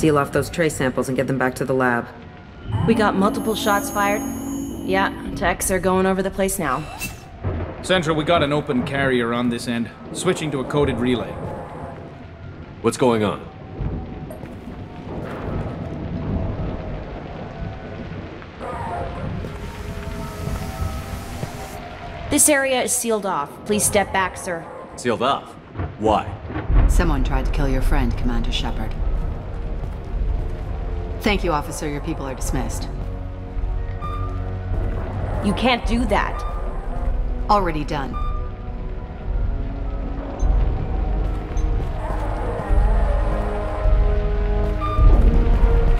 seal off those trace samples and get them back to the lab. We got multiple shots fired. Yeah, techs are going over the place now. Central, we got an open carrier on this end. Switching to a coded relay. What's going on? This area is sealed off. Please step back, sir. Sealed off? Why? Someone tried to kill your friend, Commander Shepard. Thank you, officer. Your people are dismissed. You can't do that. Already done.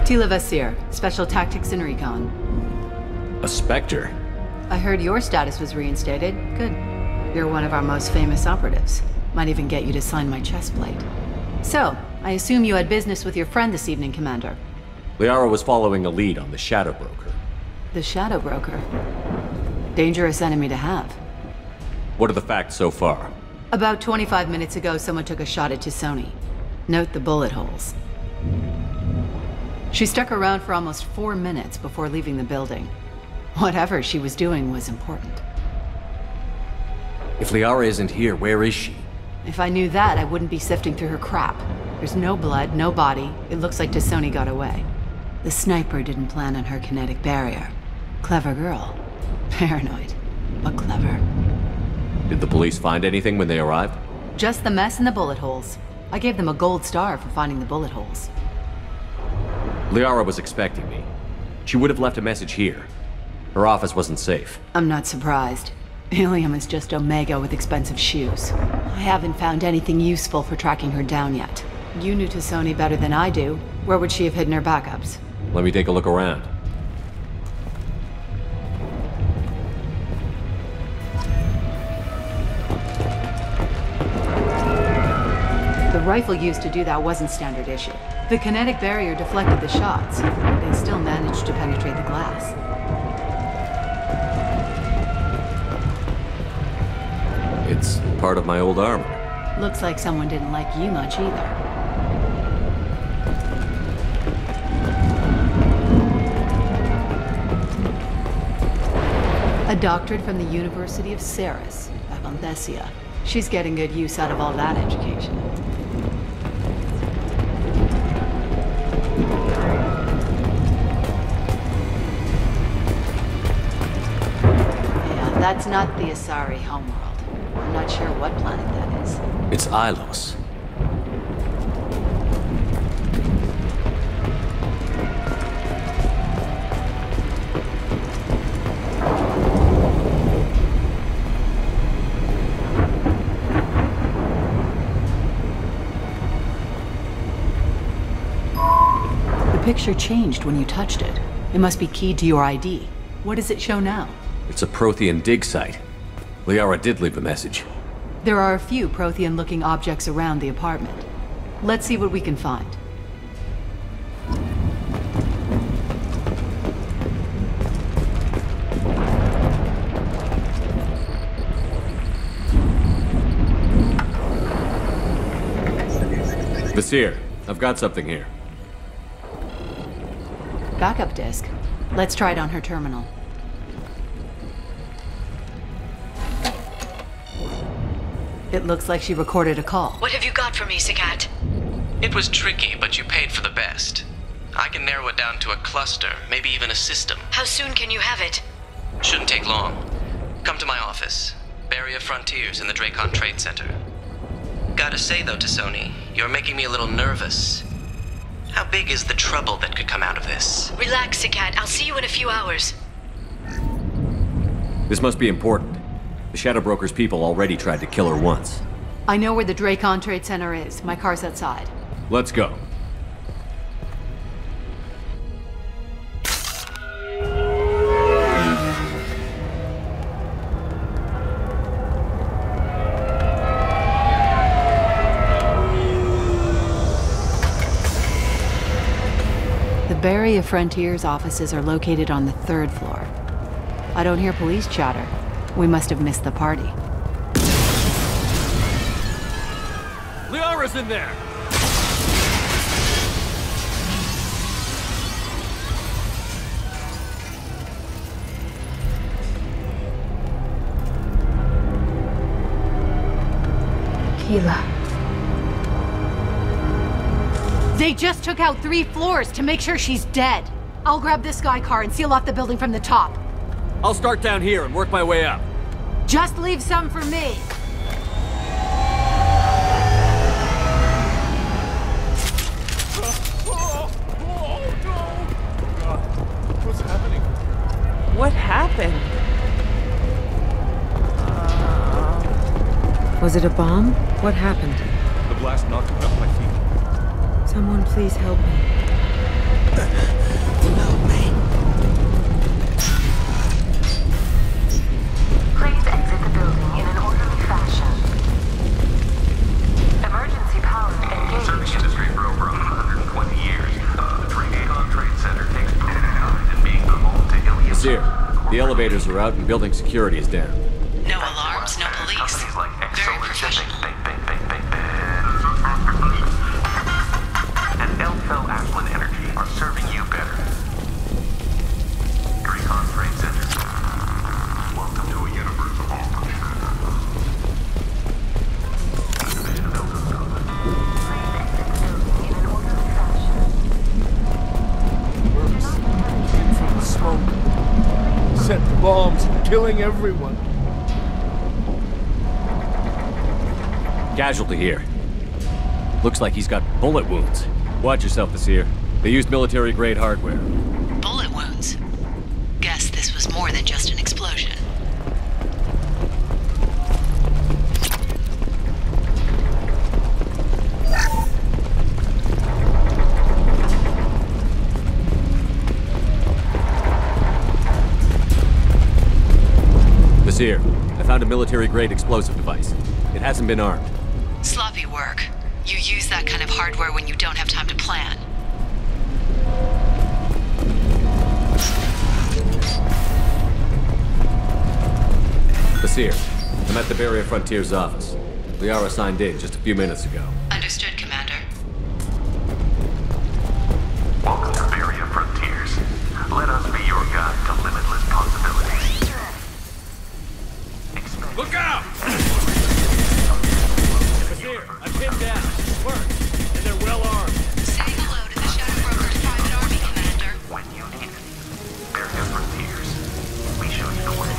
Tila Vasir, Special Tactics and Recon. A Spectre? I heard your status was reinstated. Good. You're one of our most famous operatives. Might even get you to sign my chest plate. So, I assume you had business with your friend this evening, Commander. Liara was following a lead on the Shadow Broker. The Shadow Broker? Dangerous enemy to have. What are the facts so far? About 25 minutes ago, someone took a shot at T'Soni. Note the bullet holes. She stuck around for almost 4 minutes before leaving the building. Whatever she was doing was important. If Liara isn't here, where is she? If I knew that, I wouldn't be sifting through her crap. There's no blood, no body. It looks like T'Soni got away. The sniper didn't plan on her kinetic barrier. Clever girl. Paranoid, but clever. Did the police find anything when they arrived? Just the mess and the bullet holes. I gave them a gold star for finding the bullet holes. Liara was expecting me. She would have left a message here. Her office wasn't safe. I'm not surprised. Helium is just Omega with expensive shoes. I haven't found anything useful for tracking her down yet. You knew T'Soni better than I do. Where would she have hidden her backups? Let me take a look around. The rifle used to do that wasn't standard issue. The kinetic barrier deflected the shots, but they still managed to penetrate the glass. It's part of my old armor. Looks like someone didn't like you much either. A doctorate from the University of Ceres, Avanthesia. She's getting good use out of all that education. Yeah, that's not the Asari homeworld. I'm not sure what planet that is. It's Ilos. The picture changed when you touched it. It must be keyed to your ID. What does it show now? It's a Prothean dig site. Liara did leave a message. There are a few Prothean-looking objects around the apartment. Let's see what we can find. Vasir, I've got something here. Backup disk. Let's try it on her terminal. It looks like she recorded a call. What have you got for me, Sagat? It was tricky, but you paid for the best. I can narrow it down to a cluster, maybe even a system. How soon can you have it? Shouldn't take long. Come to my office. Barrier Frontiers in the Dracon Trade Center. Gotta say though, T'Soni, you're making me a little nervous. How big is the trouble that could come out of this? Relax, Sagat. I'll see you in a few hours. This must be important. The Shadow Broker's people already tried to kill her once. I know where the Dracon Trade Center is. My car's outside. Let's go. The Barrier Frontiers offices are located on the 3rd floor. I don't hear police chatter. We must have missed the party. Liara's in there! Tranquila. They just took out 3 floors to make sure she's dead. I'll grab this Sky car and seal off the building from the top. I'll start down here and work my way up. Just leave some for me. What's happening? What happened? Was it a bomb? What happened? The blast knocked me off my feet. Someone please help me. Please exit the building in an orderly fashion. Emergency power engaged. Serving industry for over 120 years. The Trilogy Trade Center takes pride in being the home to Iliad. Monsieur, the elevators are out and building security is down. No alarms, no police. Companies like Very professional. and Elfell Ashland Energy are serving you better. Recon Trade Center. Welcome to a universe of From the smoke. Set the bombs, killing everyone. Casualty here. Looks like he's got bullet wounds. Watch yourself, Nasir. They used military-grade hardware. Bullet wounds. Guess this was more than just an explosion. Nasir, I found a military-grade explosive device. It hasn't been armed. Sloppy work. You use that kind of hardware when you don't have time to plan. Nasir, I'm at the Barrier Frontiers office. Liara signed in just a few minutes ago. Understood, Commander. Welcome to Barrier Frontiers. Let us be your guide to limitless possibilities. Look out! Nasir, I'm pinned down. Work. And they're well armed. Say hello to the Shadow Broker's private army, Commander. When you need it. Barrier Frontiers. We show you the way.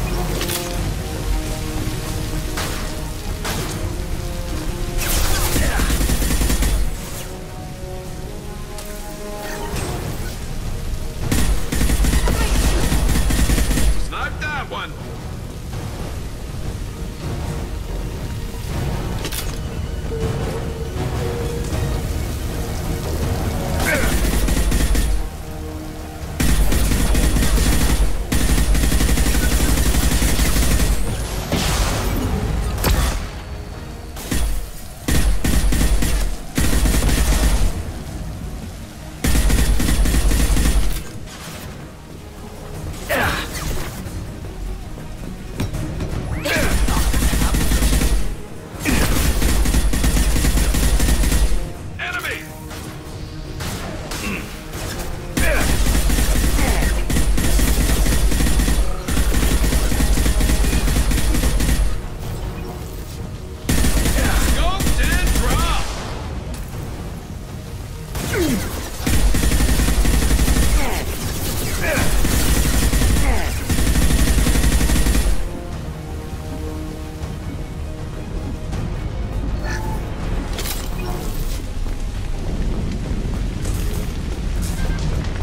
Snipe that one!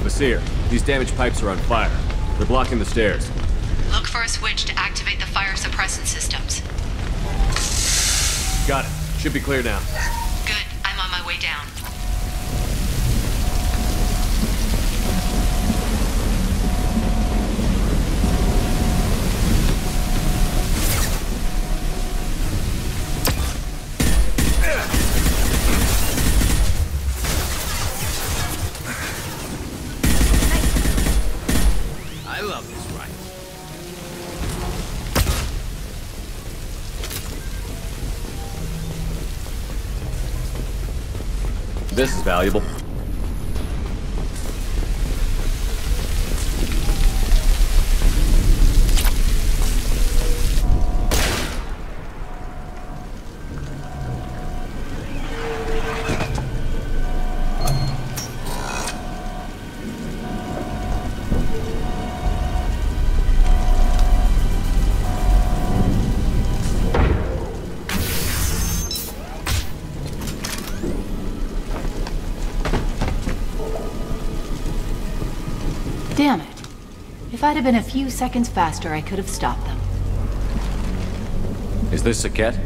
Nasir, these damaged pipes are on fire. They're blocking the stairs. Look for a switch to activate the fire suppressant systems. Got it. Should be clear now. Good. I'm on my way down. I love this ride. This is valuable. If I'd have been a few seconds faster, I could have stopped them. Is this Saket?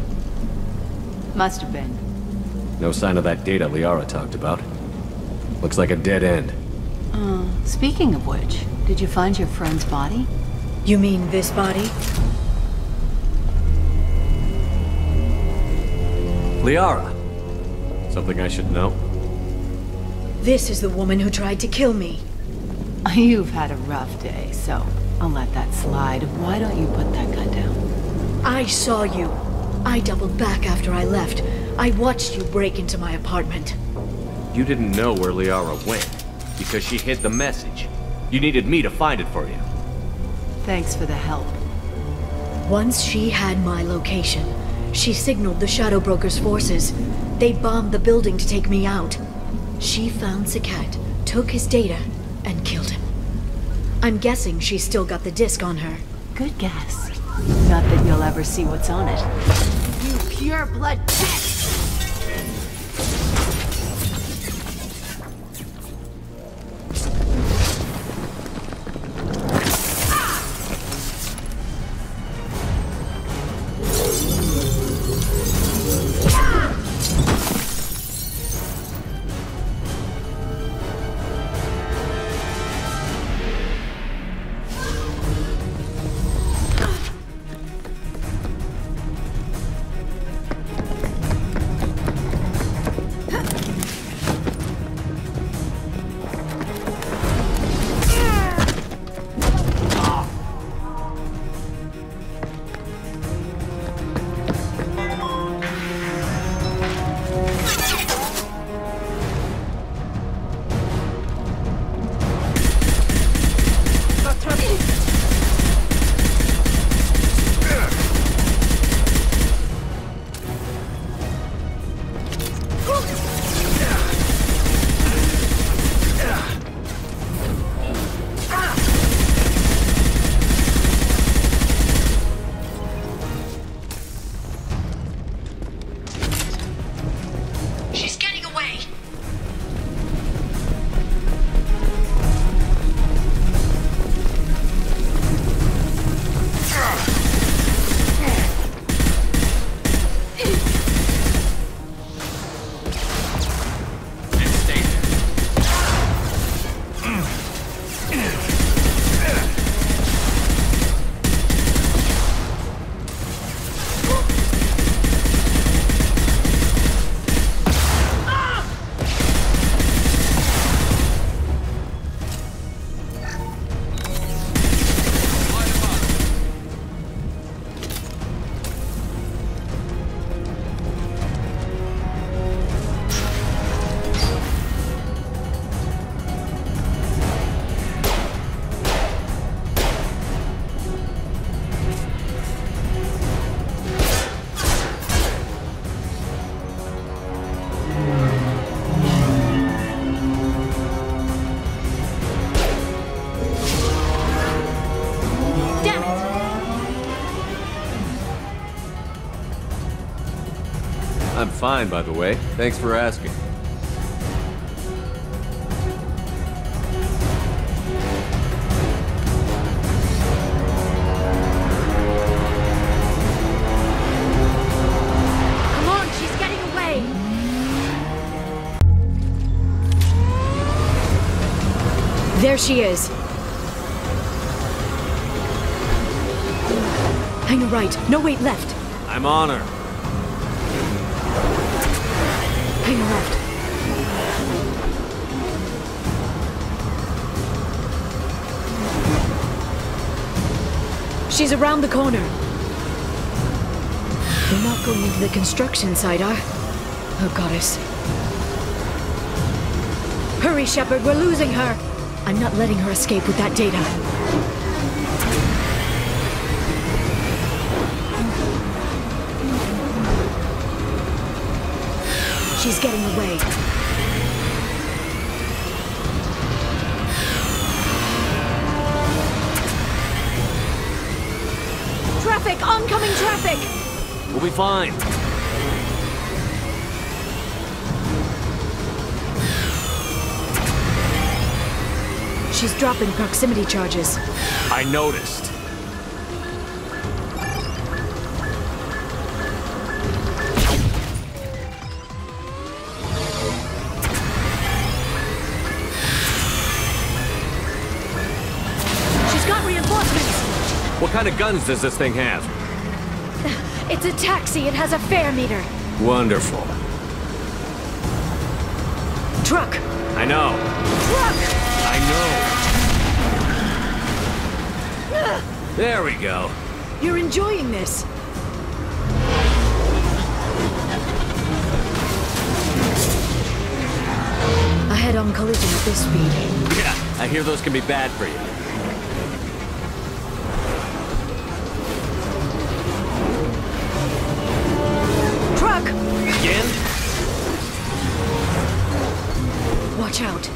Must have been. No sign of that data Liara talked about. Looks like a dead end. Speaking of which, did you find your friend's body? You mean this body? Liara! Something I should know? This is the woman who tried to kill me. You've had a rough day, so I'll let that slide. Why don't you put that gun down? I saw you. I doubled back after I left. I watched you break into my apartment. You didn't know where Liara went, because she hid the message. You needed me to find it for you. Thanks for the help. Once she had my location, she signaled the Shadow Broker's forces. They bombed the building to take me out. She found Saket, took his data, and killed him. I'm guessing she's still got the disc on her. Good guess. Not that you'll ever see what's on it. You pure blood pest! I'm fine, by the way. Thanks for asking. Come on, she's getting away! There she is. Hang a right. No, wait, left. I'm on her. Hang a left. She's around the corner. They're not going into the construction site, are? Oh, goddess. Hurry, Shepard, we're losing her! I'm not letting her escape with that data. She's getting away. Traffic! Oncoming traffic! We'll be fine. She's dropping proximity charges. I noticed. She's got reinforcements! What kind of guns does this thing have? It's a taxi. It has a fare meter. Wonderful. Truck! I know. Truck! I know. There we go. You're enjoying this. A head-on collision at this speed. Yeah, I hear those can be bad for you. Truck! Again? Watch out.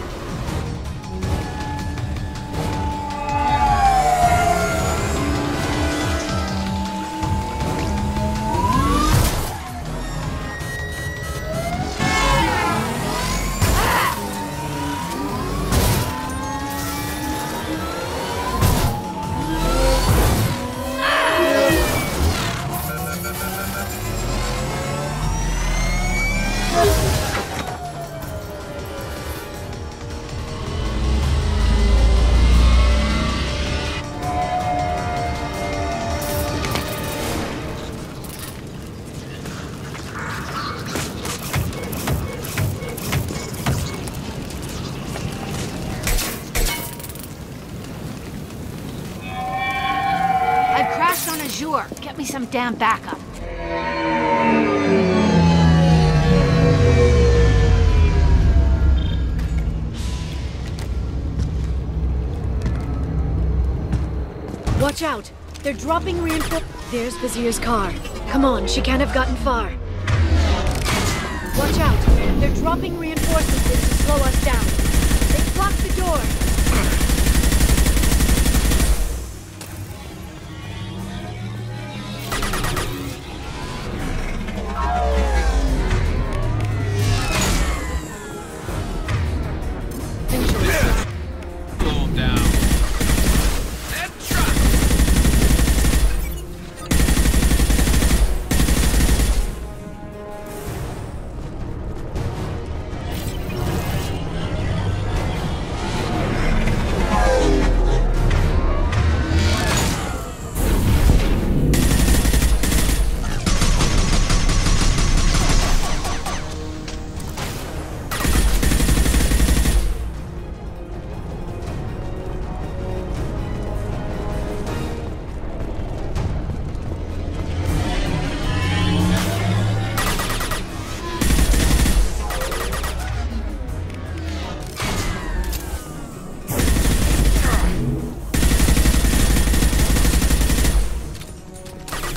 Get me some damn backup. Watch out! They're dropping reinforcements. There's Vizier's car. Come on, she can't have gotten far. Watch out! They're dropping reinforcements in to slow us down. They blocked the door.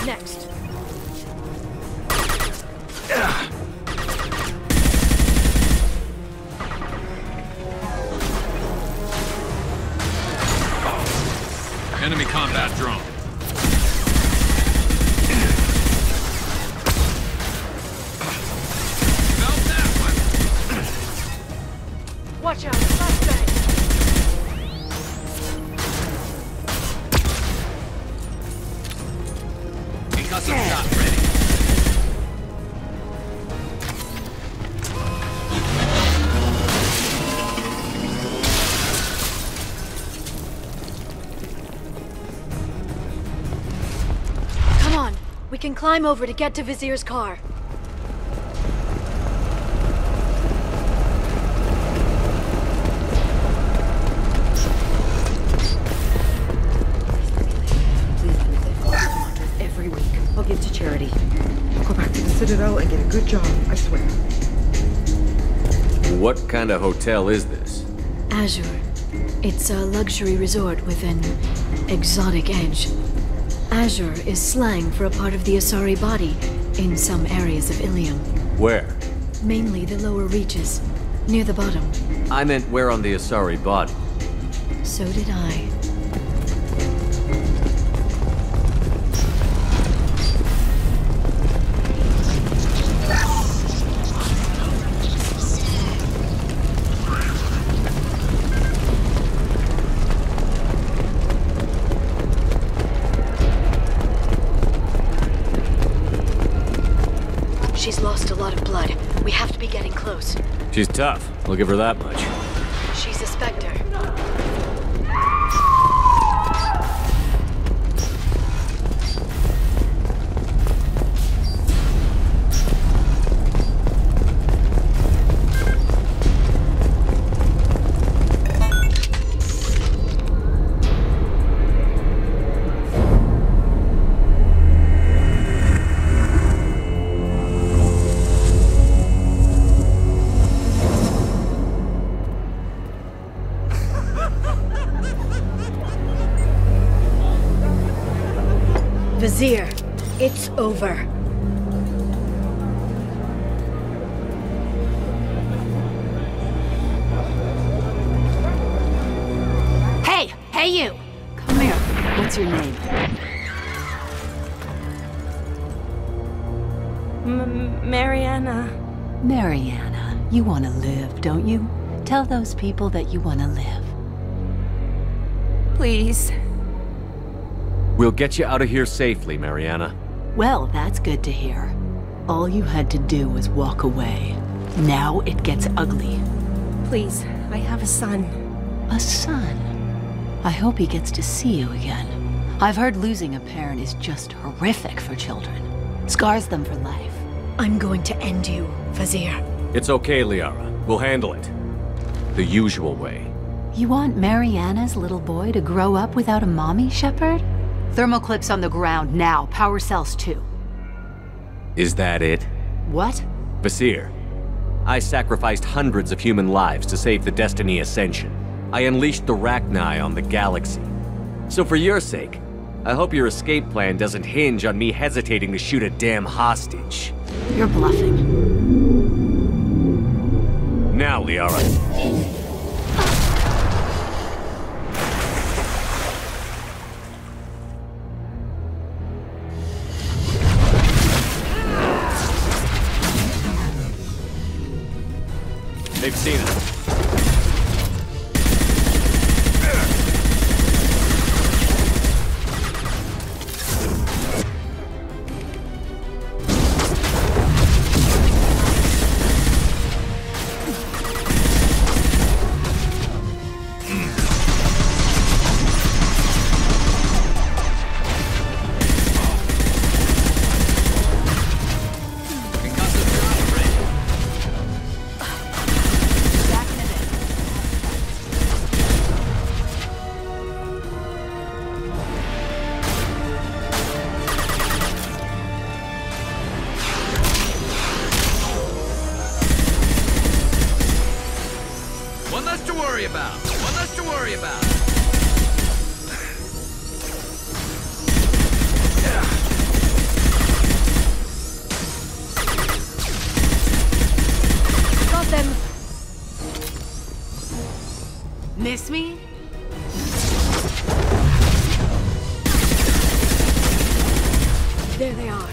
Next. Enemy combat drone. Felt that one. Watch out, flashbang. Concussive shot ready. Come on, we can climb over to get to Vizier's car. Every week, I'll give to charity. I'll go back to the Citadel and get a good job, I swear. What kind of hotel is this? Azure. It's a luxury resort with an exotic edge. Azure is slang for a part of the Asari body in some areas of Ilium. Where? Mainly the lower reaches, near the bottom. I meant where on the Asari body. So did I. She's lost a lot of blood. We have to be getting close. She's tough. I'll give her that much. She's a Spectre. Vizier, it's over. Hey you! Come here. What's your name? Mariana. Mariana. You want to live, don't you? Tell those people that you want to live. Please. We'll get you out of here safely, Mariana. Well, that's good to hear. All you had to do was walk away. Now it gets ugly. Please, I have a son. A son? I hope he gets to see you again. I've heard losing a parent is just horrific for children. Scars them for life. I'm going to end you, Vizier. It's okay, Liara. We'll handle it. The usual way. You want Mariana's little boy to grow up without a mommy, Shepard? Thermal clips on the ground now. Power cells too. Is that it? What? Vizier, I sacrificed hundreds of human lives to save the Destiny Ascension. I unleashed the Rachni on the galaxy. So for your sake, I hope your escape plan doesn't hinge on me hesitating to shoot a damn hostage. You're bluffing. Now, Liara. They've seen us. Miss me? There they are.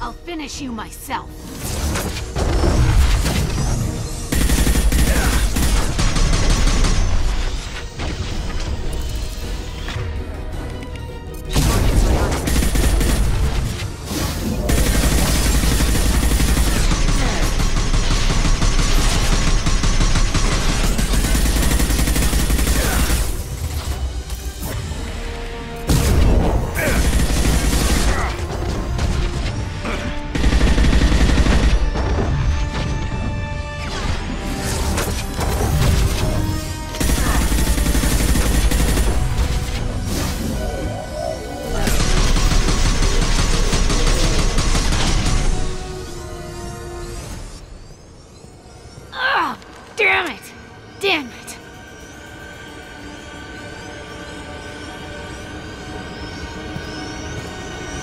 I'll finish you myself.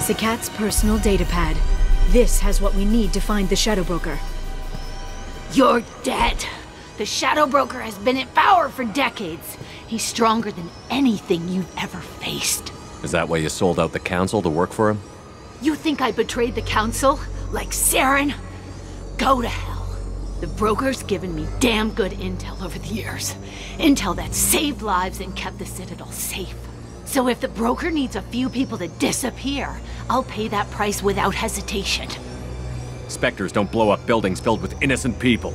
Sakat's personal datapad. This has what we need to find the Shadow Broker. You're dead. The Shadow Broker has been in power for decades. He's stronger than anything you've ever faced. Is that why you sold out the Council to work for him? You think I betrayed the Council? Like Saren? Go to hell. The Broker's given me damn good intel over the years. Intel that saved lives and kept the Citadel safe. So if the Broker needs a few people to disappear, I'll pay that price without hesitation. Spectres don't blow up buildings filled with innocent people.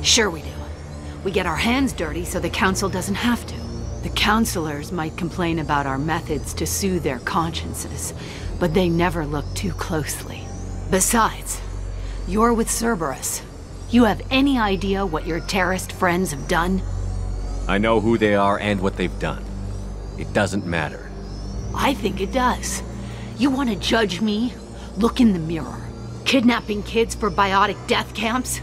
Sure we do. We get our hands dirty so the Council doesn't have to. The Councilors might complain about our methods to soothe their consciences, but they never look too closely. Besides, you're with Cerberus. You have any idea what your terrorist friends have done? I know who they are and what they've done. It doesn't matter. I think it does. You want to judge me? Look in the mirror. Kidnapping kids for biotic death camps?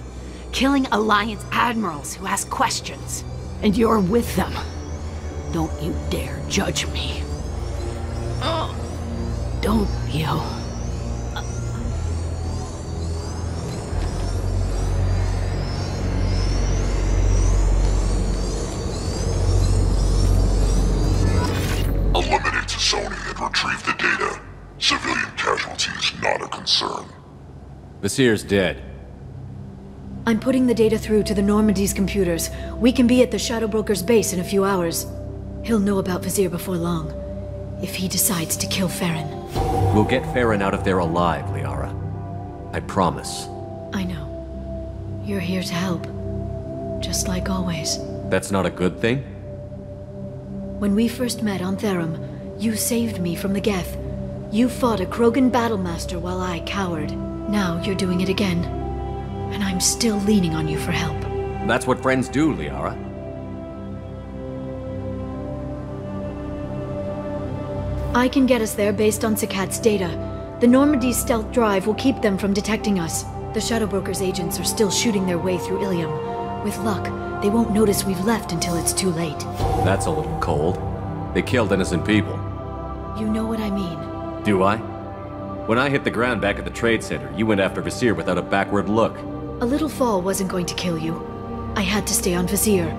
Killing Alliance admirals who ask questions. And you're with them. Don't you dare judge me. Don't you? Eliminate Sony and retrieve the data. Civilian casualties not a concern. Vasir's dead. I'm putting the data through to the Normandy's computers. We can be at the Shadow Broker's base in a few hours. He'll know about Vasir before long, if he decides to kill Farron. We'll get Farron out of there alive, Liara. I promise. I know. You're here to help. Just like always. That's not a good thing? When we first met on Therum, you saved me from the Geth. You fought a Krogan battlemaster while I cowered. Now you're doing it again. And I'm still leaning on you for help. That's what friends do, Liara. I can get us there based on Sakat's data. The Normandy's stealth drive will keep them from detecting us. The Shadow Broker's agents are still shooting their way through Ilium. With luck, they won't notice we've left until it's too late. That's a little cold. They killed innocent people. You know what I mean. Do I? When I hit the ground back at the trade center, you went after Vasir without a backward look. A little fall wasn't going to kill you. I had to stay on Vasir.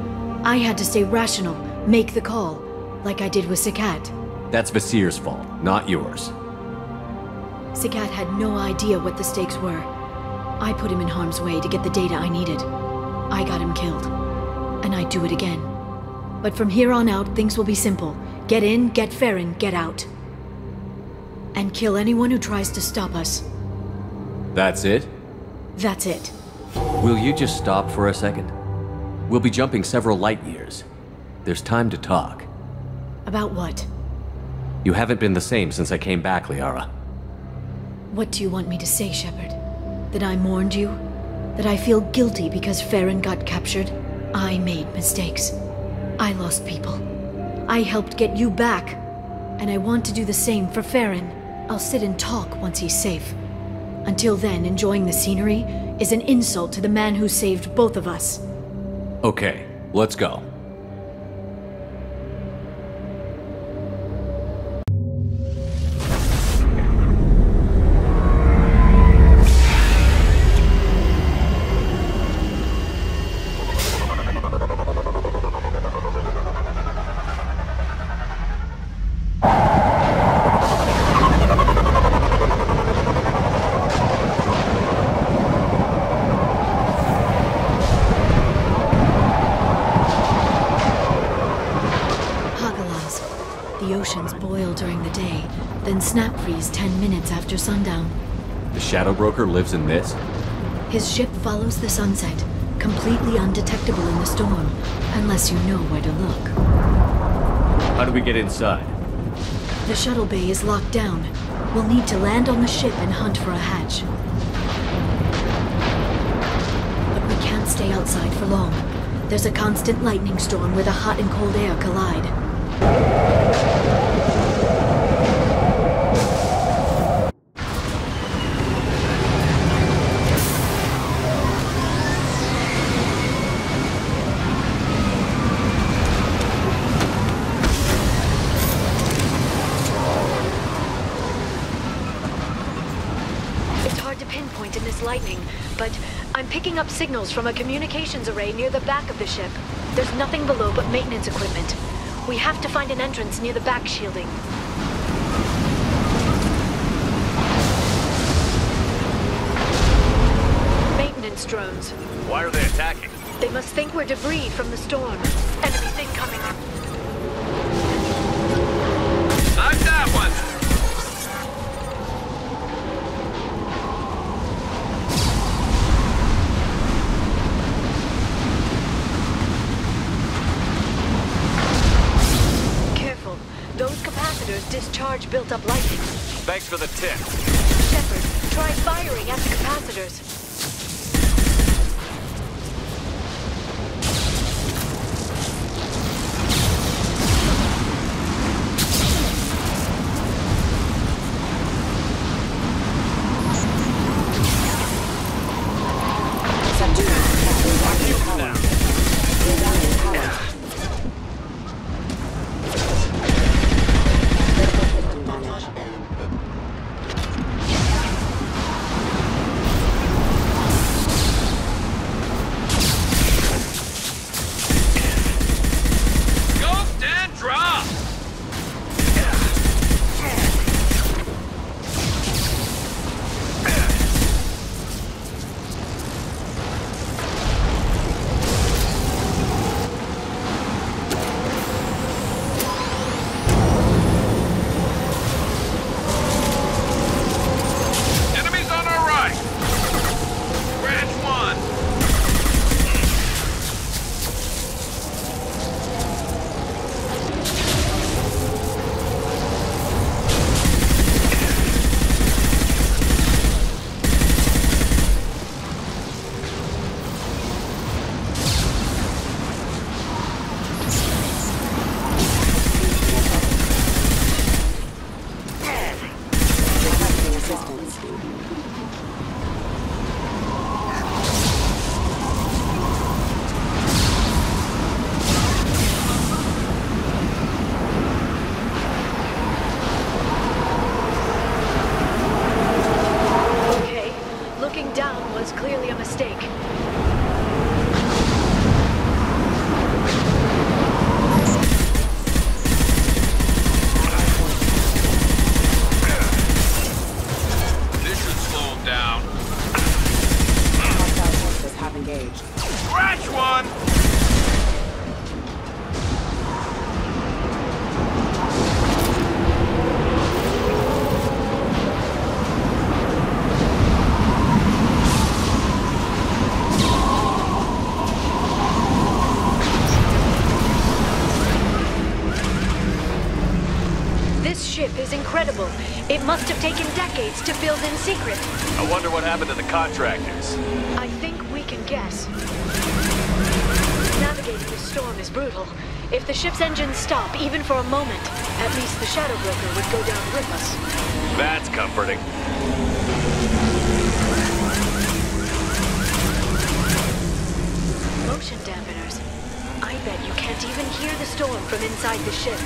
I had to stay rational, make the call, like I did with Sakat. That's Vasir's fault, not yours. Sakat had no idea what the stakes were. I put him in harm's way to get the data I needed. I got him killed. And I'd do it again. But from here on out, things will be simple. Get in, get Farron, get out. And kill anyone who tries to stop us. That's it? That's it. Will you just stop for a second? We'll be jumping several light years. There's time to talk. About what? You haven't been the same since I came back, Liara. What do you want me to say, Shepard? That I mourned you? That I feel guilty because Farron got captured? I made mistakes. I lost people. I helped get you back. And I want to do the same for Farron. I'll sit and talk once he's safe. Until then, enjoying the scenery is an insult to the man who saved both of us. Okay, let's go. Snap freeze 10 minutes after sundown. The Shadow Broker lives in this? His ship follows the sunset, completely undetectable in the storm, unless you know where to look. How do we get inside? The shuttle bay is locked down. We'll need to land on the ship and hunt for a hatch. But we can't stay outside for long. There's a constant lightning storm where the hot and cold air collide. lightning, but I'm picking up signals from a communications array near the back of the ship. There's nothing below but maintenance equipment. We have to find an entrance near the back shielding. Maintenance drones. Why are they attacking? They must think we're debris from the storm. Enemy incoming. I've got one! Careful. Those capacitors discharge built-up lightning. Thanks for the tip. Shepard, try firing at the capacitors. Is incredible. It must have taken decades to build in secret. I wonder what happened to the contractors. I think we can guess. Navigating the storm is brutal. If the ship's engines stop, even for a moment, at least the Shadow Broker would go down with us. That's comforting. Motion dampeners. I bet you can't even hear the storm from inside the ship.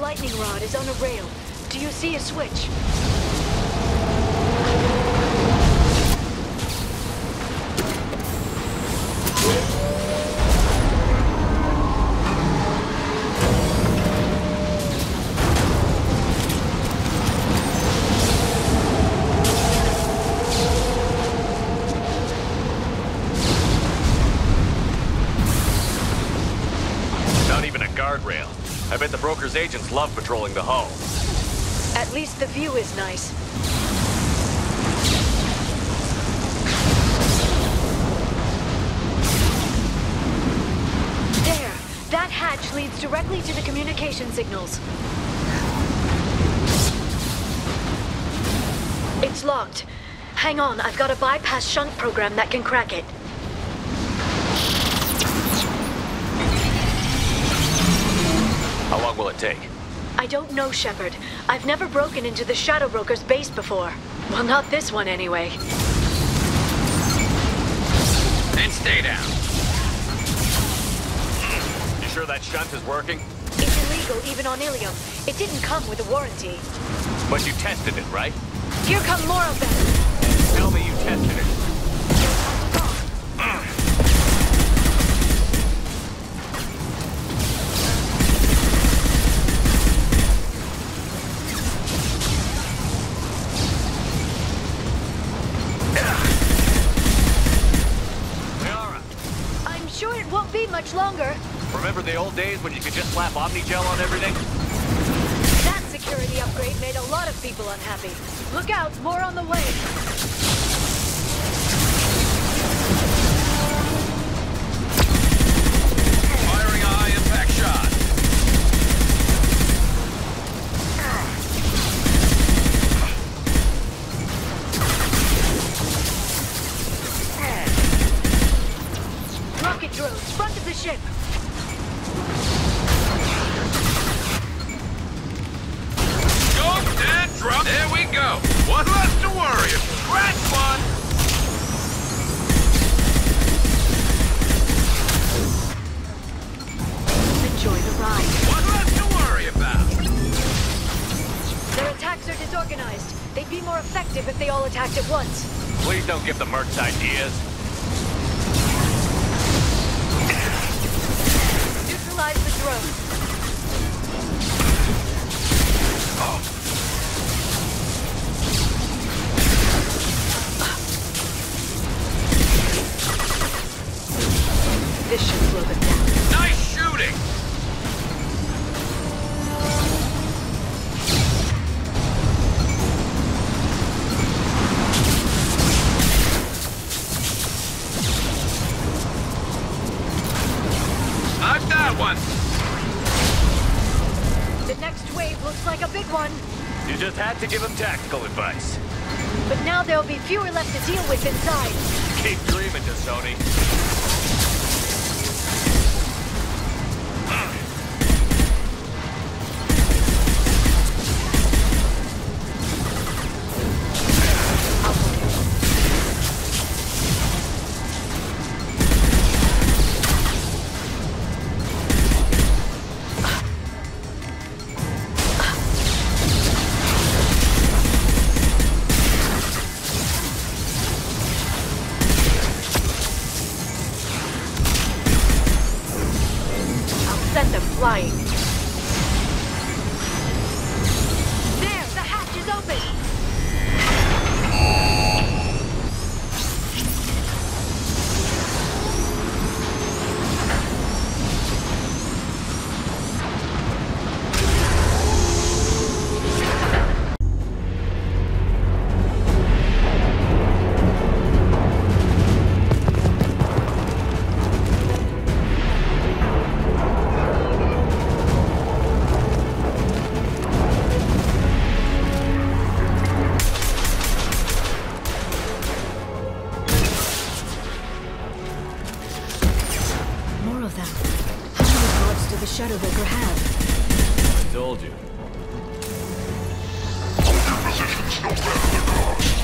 lightning rod is on a rail. Do you see a switch? Guardrail. I bet the broker's agents love patrolling the hull. At least the view is nice. There! That hatch leads directly to the communication signals. It's locked. Hang on, I've got a bypass shunt program that can crack it. How long will it take? I don't know, Shepard. I've never broken into the Shadow Broker's base before. Well, not this one anyway. And stay down. You sure that shunt is working? It's illegal even on Ilium. It didn't come with a warranty. But you tested it, right? Here come more of them. Tell me you tested it. Much longer. Remember the old days when you could just slap Omnigel on everything? That security upgrade made a lot of people unhappy. Look out, more on the way. Firing a high-impact shot. Rocket drones, front of the ship. Scoped and dropped. There we go. One less to worry about. Scratch one. Enjoy the ride. One less to worry about. Their attacks are disorganized. They'd be more effective if they all attacked at once. Please don't give the mercs ideas. Neutralize the drone. This should slow them down. Nice shooting! I've got one! The next wave looks like a big one. You just had to give him tactical advice. But now there'll be fewer left to deal with inside. Keep dreaming, Sony. Send them flying. There, the hatch is open. Shadow Broker have? I told you. Hold your positions no matter the cost.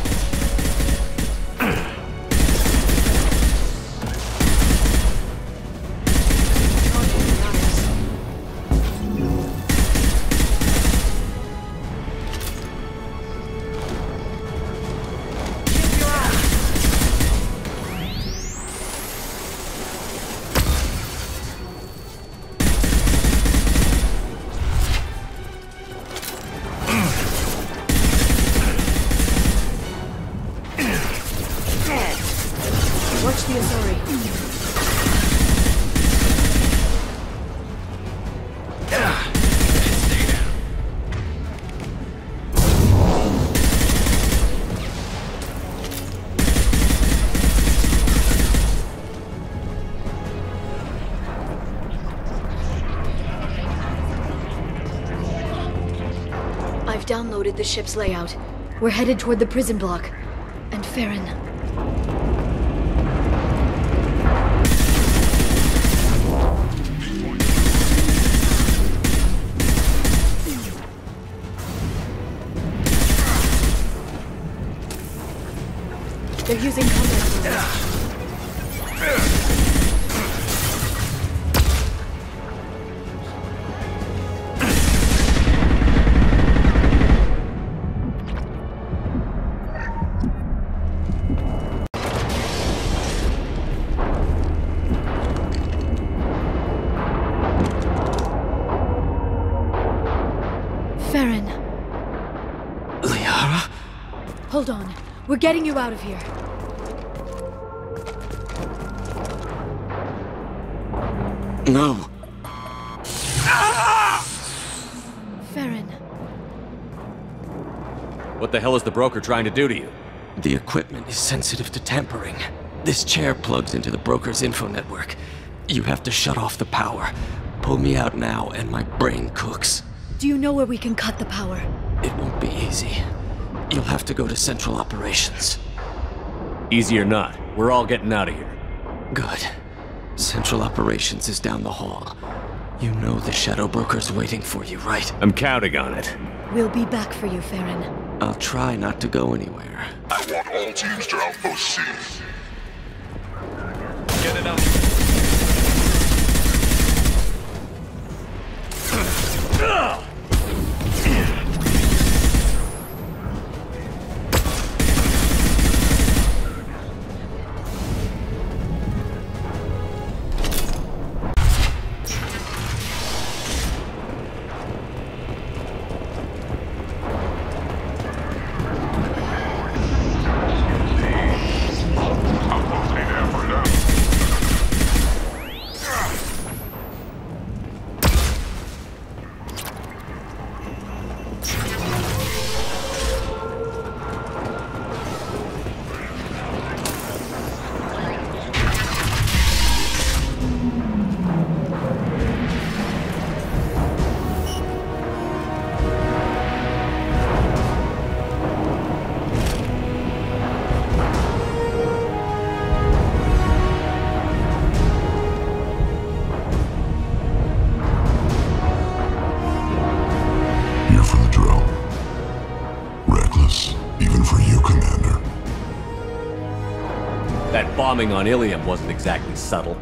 I've downloaded the ship's layout. We're headed toward the prison block. And Farron... They're using combat. Farron. Liara? Hold on. We're getting you out of here. No. Farron. What the hell is the broker trying to do to you? The equipment is sensitive to tampering. This chair plugs into the broker's info network. You have to shut off the power. Pull me out now and my brain cooks. Do you know where we can cut the power? It won't be easy. You'll have to go to Central Operations. Easy or not, we're all getting out of here. Good. Central Operations is down the hall. You know the Shadow Broker's waiting for you, right? I'm counting on it. We'll be back for you, Farron. I'll try not to go anywhere. I want all teams to Outpost C. Get it up. Bombing on Ilium wasn't exactly subtle.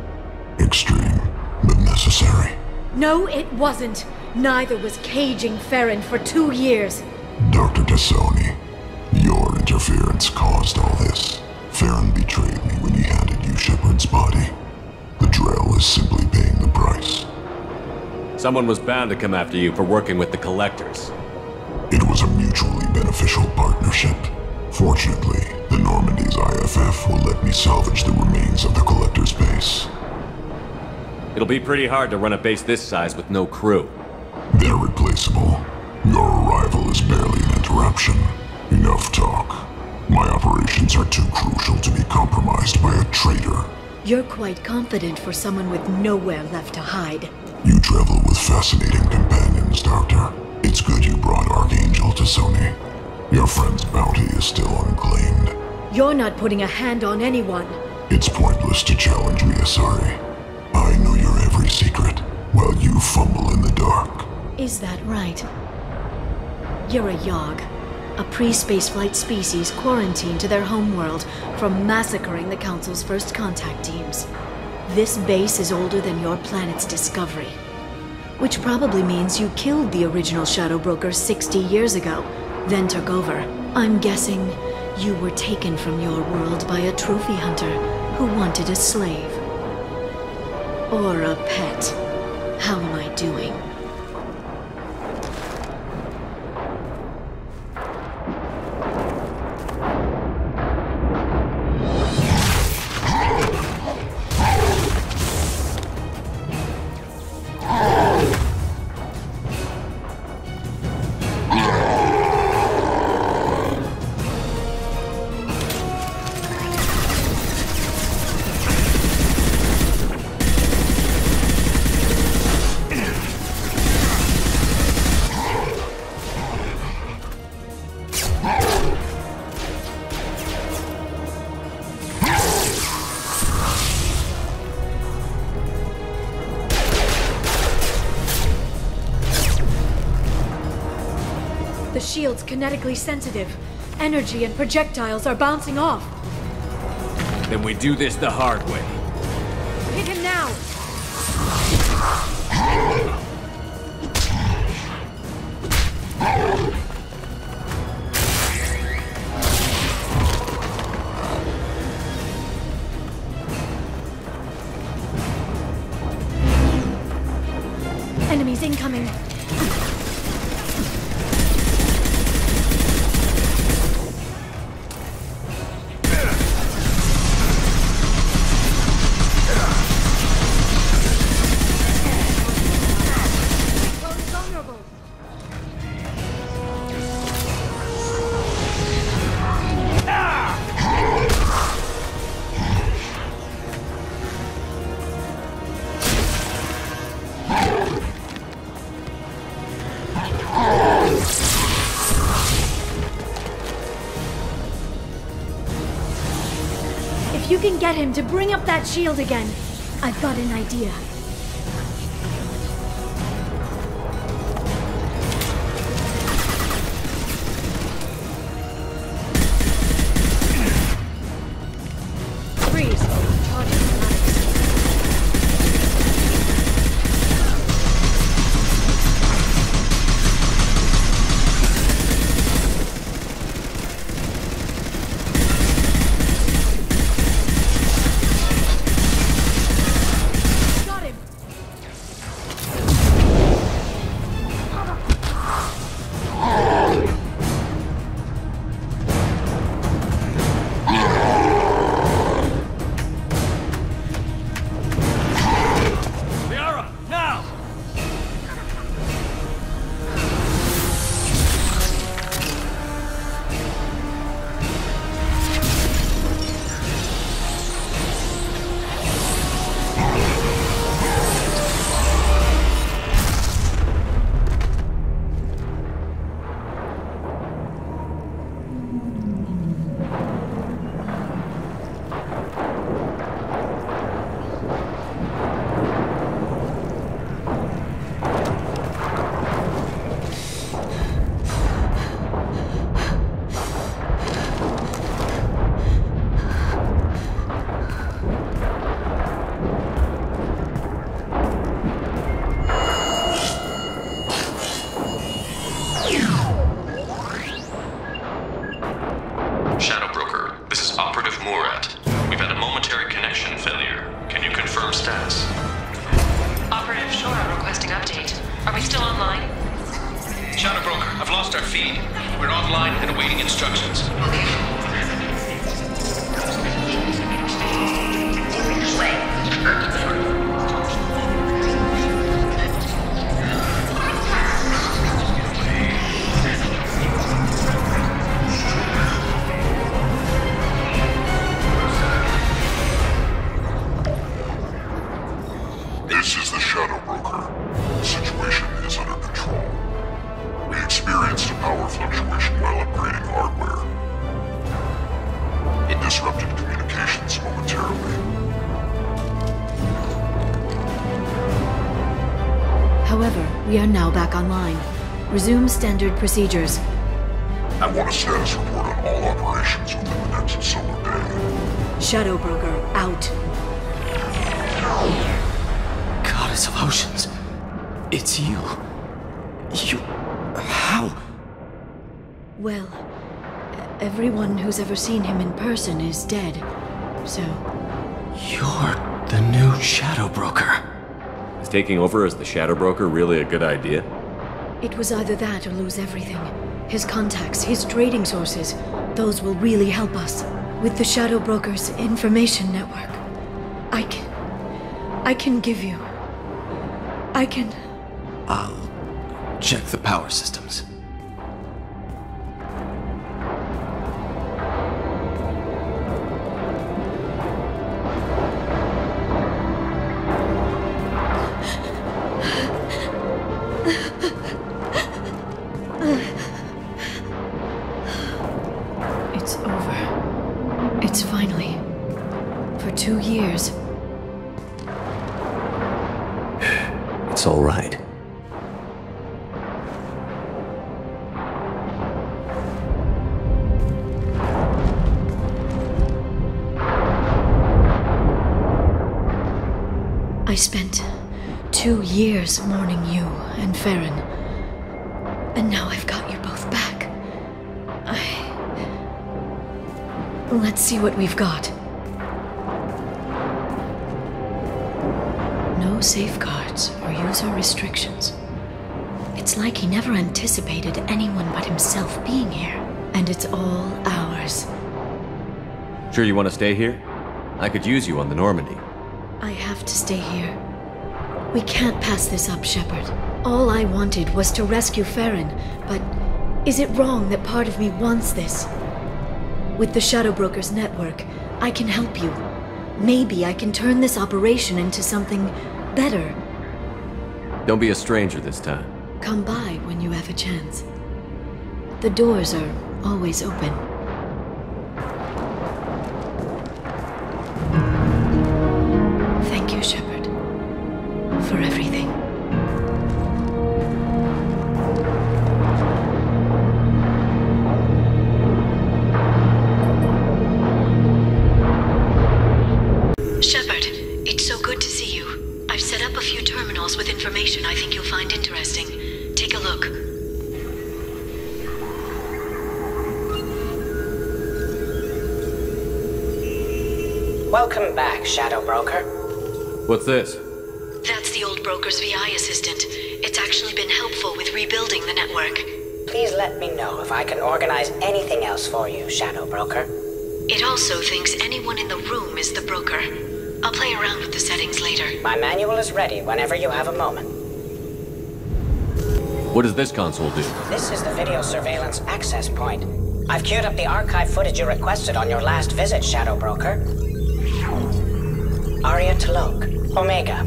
Extreme, but necessary. No, it wasn't. Neither was caging Farron for 2 years. Dr. Tassoni, your interference caused all this. Farron betrayed me when he handed you Shepard's body. The Drell is simply paying the price. Someone was bound to come after you for working with the Collectors. It was a mutually beneficial partnership. Fortunately, the Normandy's IFF will let me salvage the remains of the Collector's base. It'll be pretty hard to run a base this size with no crew. They're replaceable. Your arrival is barely an interruption. Enough talk. My operations are too crucial to be compromised by a traitor. You're quite confident for someone with nowhere left to hide. You travel with fascinating companions, Doctor. It's good you brought Archangel to Sony. Your friend's bounty is still unclaimed. You're not putting a hand on anyone. It's pointless to challenge me, Asari. I know your every secret, while you fumble in the dark. Is that right? You're a Yogg, a pre-spaceflight species quarantined to their homeworld from massacring the Council's first contact teams. This base is older than your planet's discovery. Which probably means you killed the original Shadow Broker 60 years ago, then took over. I'm guessing you were taken from your world by a trophy hunter who wanted a slave. Or a pet. How am I doing? The shield's kinetically sensitive. Energy and projectiles are bouncing off. Then we do this the hard way. Hit him now! Enemies incoming. You can get him to bring up that shield again. I've got an idea. Freeze. Charging pneumatics. We are now back online. Resume standard procedures. I want a status report on all operations within the next solar day. Shadow Broker, out. Goddess of Oceans. It's you. How? Well, everyone who's ever seen him in person is dead, so... You're the new Shadow Broker. Is taking over as the Shadow Broker really a good idea? It was either that or lose everything. His contacts, his trading sources, those will really help us. With the Shadow Broker's information network, I can give you... I'll check the power systems. It's over. It's finally... For 2 years. It's all right. spent 2 years mourning you and Farron. And now I've got you both back. Let's see what we've got. No safeguards or user restrictions. It's like he never anticipated anyone but himself being here. And it's all ours. Sure you want to stay here? I could use you on the Normandy. I have to stay here. We can't pass this up, Shepard. All I wanted was to rescue Farron, but is it wrong that part of me wants this? With the Shadow Brokers network, I can help you. Maybe I can turn this operation into something better. Don't be a stranger this time. Come by when you have a chance. The doors are always open. Thank you, Shepard, for everything. Shepard, it's so good to see you. I've set up a few terminals with information I think you'll find interesting. Take a look. Welcome back, Shadow Broker. What's this? That's the old broker's VI assistant. It's actually been helpful with rebuilding the network. Please let me know if I can organize anything else for you, Shadow Broker. It also thinks anyone in the room is the broker. I'll play around with the settings later. My manual is ready whenever you have a moment. What does this console do? This is the video surveillance access point. I've queued up the archive footage you requested on your last visit, Shadow Broker. Aria Talok, Omega.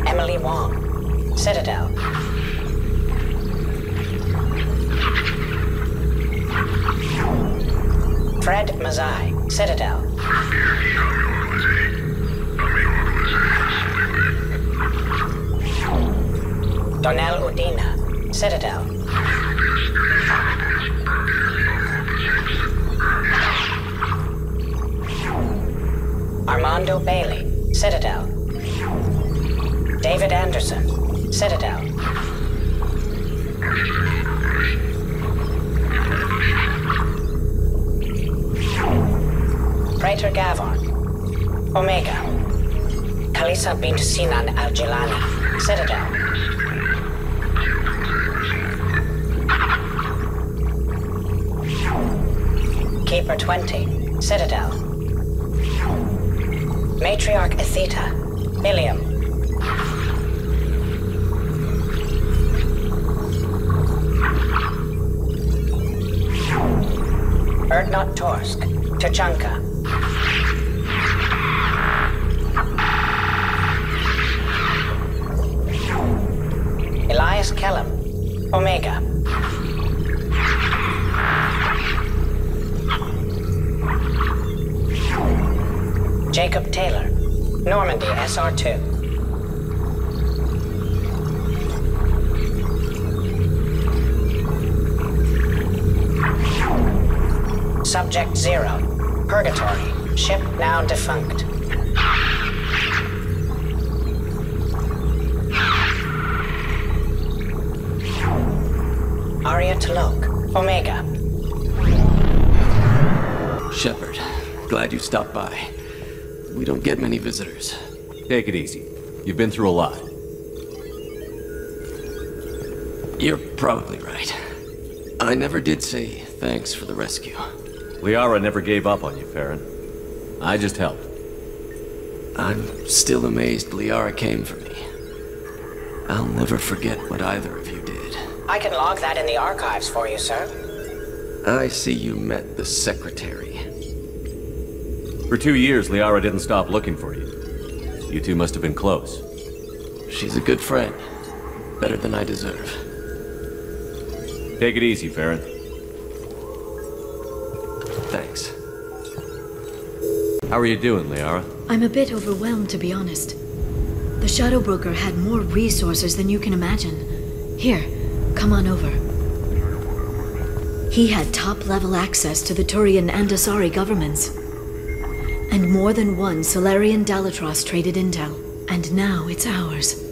Emily Wong, Citadel. Fred Mazai, Citadel. Donnell Udina, Citadel. Armando Bailey, Citadel. David Anderson, Citadel. Praetor Gavon, Omega. Khalisa bint Sinan Al-Jilani, Citadel. Keeper 20, Citadel. Matriarch Atheta, Ilium. Erdnot Torsk, Tuchanka. Elias Kellum, Omega. Jacob Taylor, Normandy SR2. Subject 0, Purgatory, ship now defunct. Aria Talok, Omega. Shepard, glad you stopped by. We don't get many visitors. Take it easy. You've been through a lot. You're probably right. I never did say thanks for the rescue. Liara never gave up on you, Farron. I just helped. I'm still amazed Liara came for me. I'll never forget what either of you did. I can log that in the archives for you, sir. I see you met the Secretary. For 2 years, Liara didn't stop looking for you. You two must have been close. She's a good friend. Better than I deserve. Take it easy, Farron. Thanks. How are you doing, Liara? I'm a bit overwhelmed, to be honest. The Shadow Broker had more resources than you can imagine. Here, come on over. He had top-level access to the Turian and Asari governments. And more than one Solarian Dalatros traded intel. And now it's ours.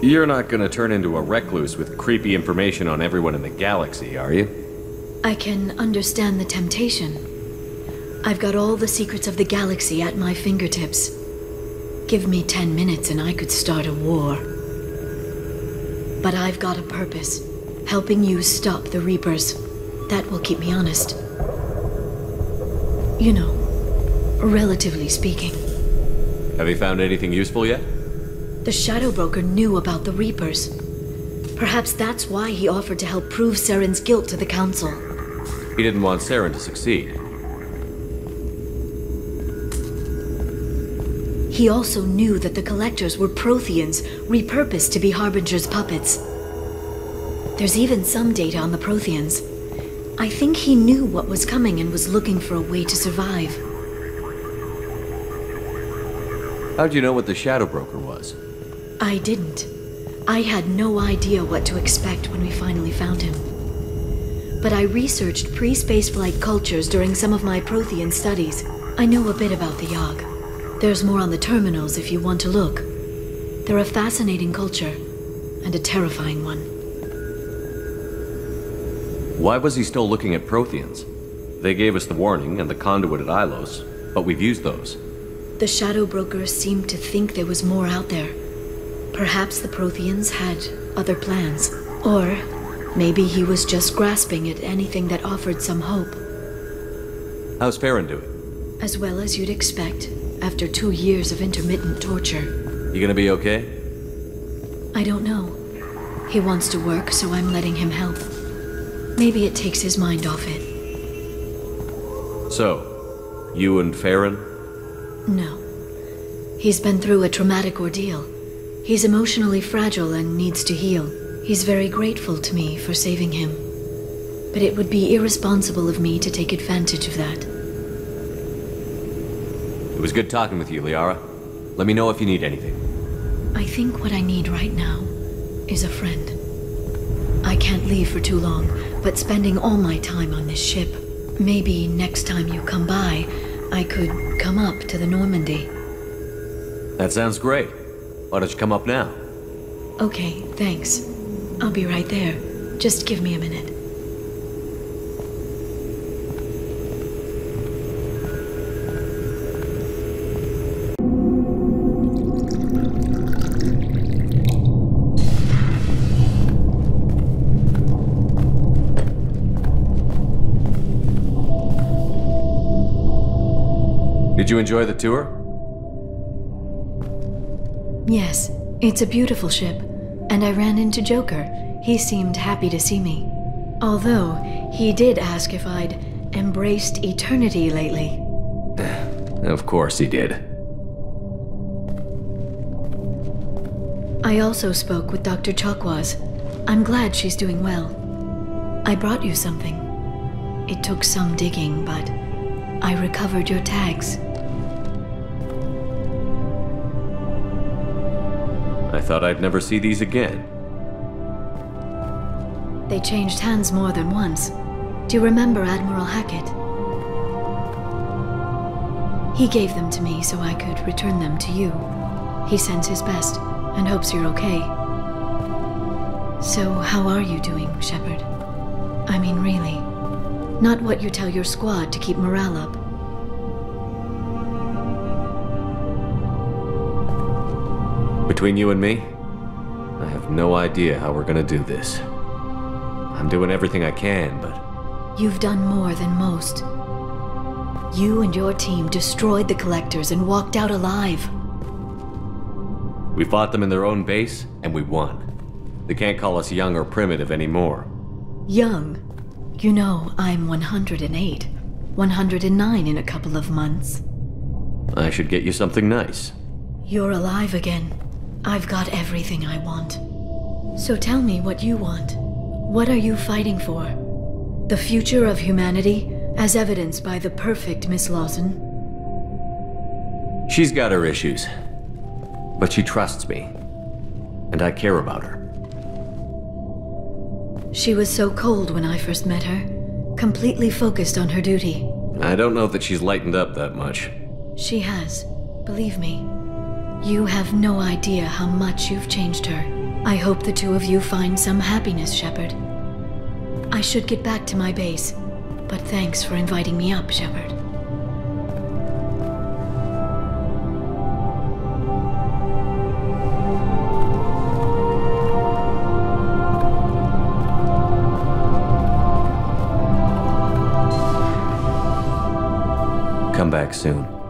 You're not gonna turn into a recluse with creepy information on everyone in the galaxy, are you? I can understand the temptation. I've got all the secrets of the galaxy at my fingertips. Give me 10 minutes and I could start a war. But I've got a purpose. Helping you stop the Reapers. That will keep me honest. You know, relatively speaking. Have you found anything useful yet? The Shadow Broker knew about the Reapers. Perhaps that's why he offered to help prove Saren's guilt to the Council. He didn't want Saren to succeed. He also knew that the Collectors were Protheans, repurposed to be Harbinger's puppets. There's even some data on the Protheans. I think he knew what was coming and was looking for a way to survive. How'd you know what the Shadow Broker was? I didn't. I had no idea what to expect when we finally found him. But I researched pre-spaceflight cultures during some of my Prothean studies. I know a bit about the Yogg. There's more on the terminals if you want to look. They're a fascinating culture, and a terrifying one. Why was he still looking at Protheans? They gave us the warning and the conduit at Ilos, but we've used those. The Shadow Broker seemed to think there was more out there. Perhaps the Protheans had other plans. Or maybe he was just grasping at anything that offered some hope. How's Farron doing? As well as you'd expect, after 2 years of intermittent torture. You gonna be okay? I don't know. He wants to work, so I'm letting him help. Maybe it takes his mind off it. So, you and Farron? No. He's been through a traumatic ordeal. He's emotionally fragile and needs to heal. He's very grateful to me for saving him. But it would be irresponsible of me to take advantage of that. It was good talking with you, Liara. Let me know if you need anything. I think what I need right now is a friend. I can't leave for too long, but spending all my time on this ship. Maybe next time you come by, I could come up to the Normandy. That sounds great. Why don't you come up now? Okay, thanks. I'll be right there. Just give me a minute. Did you enjoy the tour? Yes, it's a beautiful ship. And I ran into Joker. He seemed happy to see me. Although, he did ask if I'd embraced eternity lately. Of course he did. I also spoke with Dr. Chakwas. I'm glad she's doing well. I brought you something. It took some digging, but I recovered your tags. I thought I'd never see these again. They changed hands more than once. Do you remember Admiral Hackett? He gave them to me so I could return them to you. He sends his best and hopes you're okay. So how are you doing, Shepard? I mean, really. Not what you tell your squad to keep morale up. Between you and me, I have no idea how we're gonna do this. I'm doing everything I can, but... You've done more than most. You and your team destroyed the Collectors and walked out alive. We fought them in their own base, and we won. They can't call us young or primitive anymore. Young? You know, I'm 108. 109 in a couple of months. I should get you something nice. You're alive again. I've got everything I want. So tell me what you want. What are you fighting for? The future of humanity, as evidenced by the perfect Miss Lawson? She's got her issues. But she trusts me. And I care about her. She was so cold when I first met her. completely focused on her duty. I don't know that she's lightened up that much. She has, believe me. You have no idea how much you've changed her. I hope the two of you find some happiness, Shepard. I should get back to my base, but thanks for inviting me up, Shepard. Come back soon.